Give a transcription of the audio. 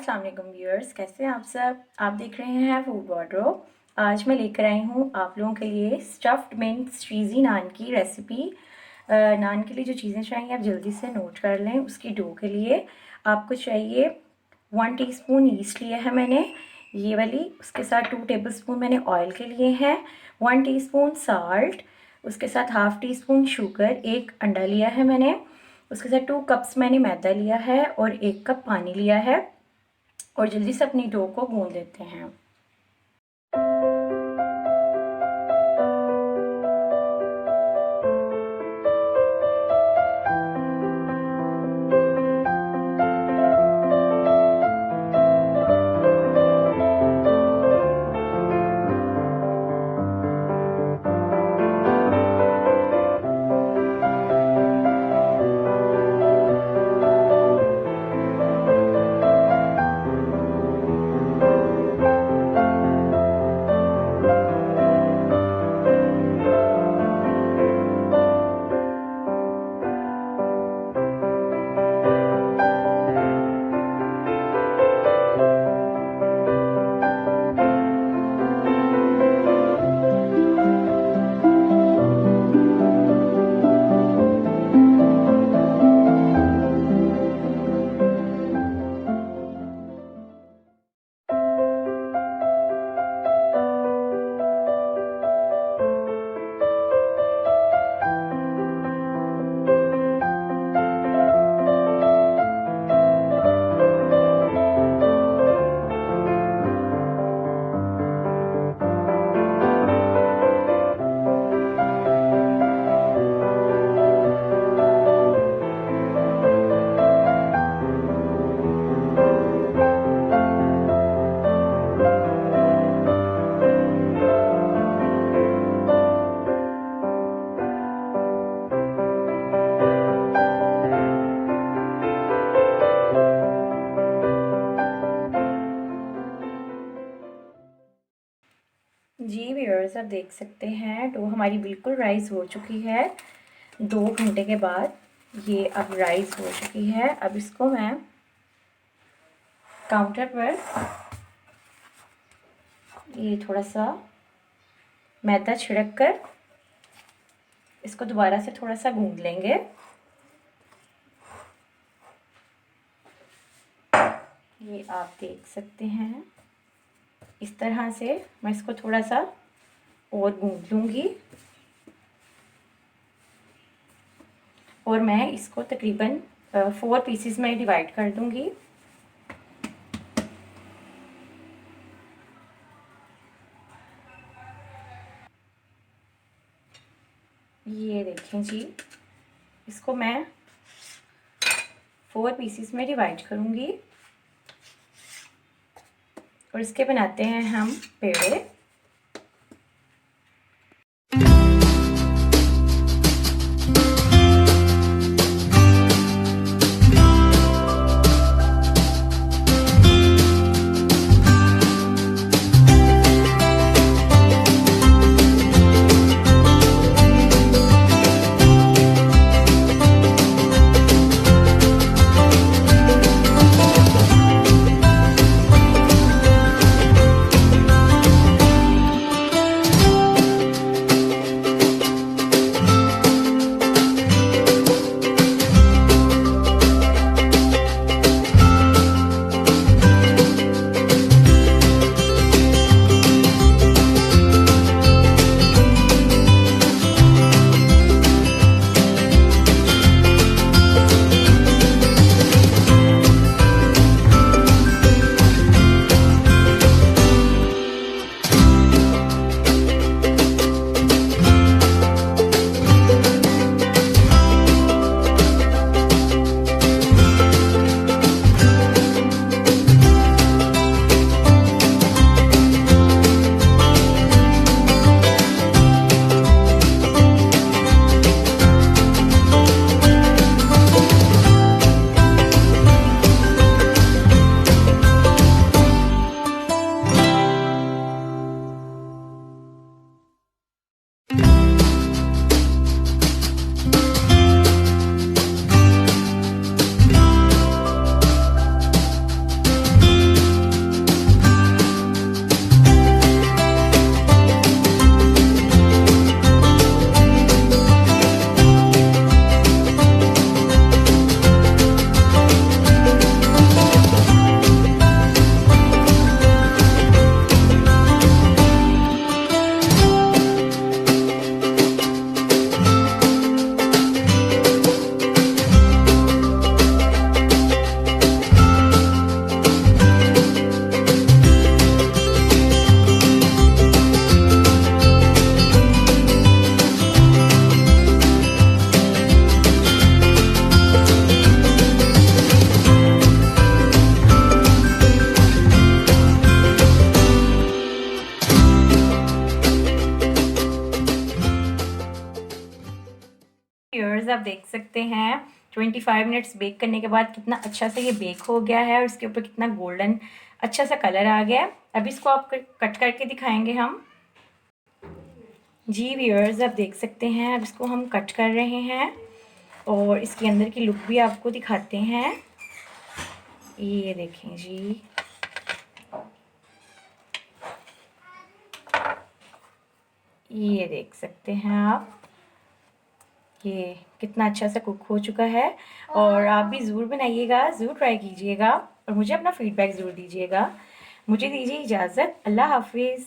अस्सलाम वालेकुम व्यूअर्स, कैसे हैं आप सब। आप देख रहे हैं फूड वार्डरोब। आज मैं लेकर आई हूँ आप लोगों के लिए स्टफ्ड मिंस चीज़ी नान की रेसिपी। नान के लिए जो चीज़ें चाहिए आप जल्दी से नोट कर लें। उसकी डो के लिए आपको चाहिए 1 टीस्पून यीस्ट लिया है मैंने, ये वाली। उसके साथ 2 टेबलस्पून मैंने ऑयल के लिए हैं, 1 टीस्पून साल्ट, उसके साथ हाफ़ टी स्पून शुगर, 1 अंडा लिया है मैंने, उसके साथ 2 कप्स मैंने मैदा लिया है और 1 कप पानी लिया है। और जल्दी से अपनी डो को गूंद लेते हैं। जी व्यूअर्स, आप देख सकते हैं डो हमारी बिल्कुल राइस हो चुकी है। 2 घंटे के बाद ये अब राइस हो चुकी है। अब इसको मैं काउंटर पर ये थोड़ा सा मैदा छिड़क कर इसको दोबारा से थोड़ा सा गूंद लेंगे। ये आप देख सकते हैं, इस तरह से मैं इसको थोड़ा सा और गूंद लूँगी और मैं इसको तकरीबन 4 पीसेस में डिवाइड कर दूँगी। ये देखें जी, इसको मैं 4 पीसेस में डिवाइड करूँगी और इसके बनाते हैं हम पेड़े। व्यूअर्स आप देख सकते हैं 25 मिनट्स बेक करने के बाद कितना अच्छा से ये बेक हो गया है और इसके ऊपर कितना गोल्डन अच्छा सा कलर आ गया है। अब इसको आप कट करके दिखाएंगे हम। जी व्यूअर्स आप देख सकते हैं, अब इसको हम कट कर रहे हैं और इसके अंदर की लुक भी आपको दिखाते हैं। ये देखें जी, ये देख सकते हैं आप, ये कितना अच्छा सा कुक हो चुका है। और आप भी ज़रूर बनाइएगा, ज़रूर ट्राई कीजिएगा और मुझे अपना फीडबैक ज़रूर दीजिएगा। मुझे दीजिए इजाज़त, अल्लाह हाफिज़।